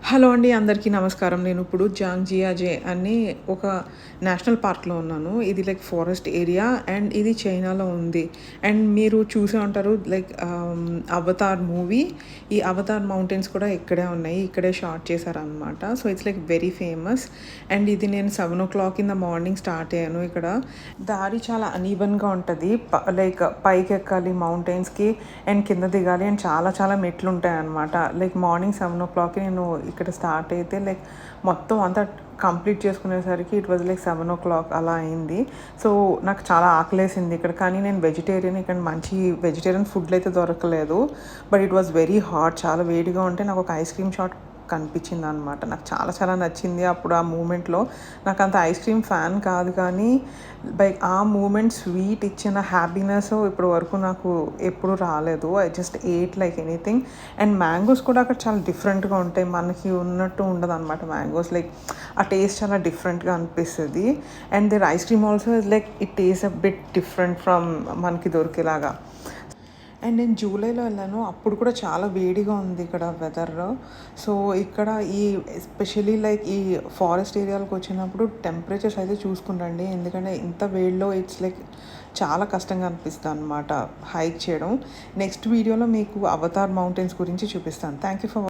Hello అండి. అందరికీ నమస్కారం. నేను ఇప్పుడు జాంగ్జియాజే అని ఒక నేషనల్ పార్క్‌లో ఉన్నాను. ఇది లైక్ ఫారెస్ట్ ఏరియా అండ్ ఇది చైనాలో ఉంది. అండ్ మీరు చూసే ఉంటారు లైక్ 'అవతార్' మూవీ. ఈ 'అవతార్' మౌంటైన్స్ కూడా ఇక్కడే ఉన్నాయి. ఇక్కడే షాట్ చేశారనమాట. So, it's like very famous. And ఇది నేను 7:00 ఇన్ ద మార్నింగ్ స్టార్ట్ అయ్యాను ఇక్కడ. దారి చాలా అనీవెన్‌గా ఉంటది. లైక్ పైకెక్కాలి మౌంటైన్స్‌కి అండ్ కింద దిగాలి అండ్ చాలా చాలా మెట్లుంటాయనమాట. లైక్ మార్నింగ్ 7:00కి నేను ఇక్కడ స్టార్ట్ అయితే లైక్ మొత్తం అంతా కంప్లీట్ చేసుకునేసరికి ఇట్ వాజ్ లైక్ 7:00 అలా అయింది. సో, నాకు చాలా ఆకలేసింది ఇక్కడ. కానీ నేను వెజిటేరియన్. ఇక్కడ మంచి వెజిటేరియన్ ఫుడ్లు అయితే దొరకలేదు. But it was very hot. చాలా వేడిగా ఉంటే నాకు ఒక ఐస్ క్రీమ్ షాప్ కనిపించిందనమాట. నాకు చాలా చాలా నచ్చింది అప్పుడు ఆ మూమెంట్‌లో. నాకంత ఐస్ క్రీమ్ ఫ్యాన్ కాదు కానీ లైక్ ఆ మూమెంట్ స్వీట్ ఇచ్చిన హ్యాపీనెస్ ఇప్పటి వరకు నాకు ఎప్పుడు రాలేదు. I just ate like anything. And mangoes కూడా అక్కడ చాలా డిఫరెంట్‌గా ఉంటాయి. మనకి ఉన్నట్టు ఉండదనమాట మ్యాంగోస్. లైక్ ఆ టేస్ట్ చాలా డిఫరెంట్‌గా అనిపిస్తది. And there ice cream also is like it taste a bit different from మనకి దొరికేలాగా. అండ్ నేను జూలైలో వెళ్ళాను. అప్పుడు కూడా చాలా వేడిగా ఉంది ఇక్కడ వెదర్. సో, ఇక్కడ ఈ ఎస్పెషల్లీ లైక్ ఈ ఫారెస్ట్ ఏరియాలకు వచ్చినప్పుడు టెంపరేచర్స్ అయితే చూసుకుని ఎందుకంటే ఇంత వేడిలో ఇట్స్ లైక్ చాలా కష్టంగా అనిపిస్తుంది అనమాట హైక్ చేయడం. నెక్స్ట్ వీడియోలో మీకు అవతార్ మౌంటైన్స్ గురించి చూపిస్తాను. Thank you for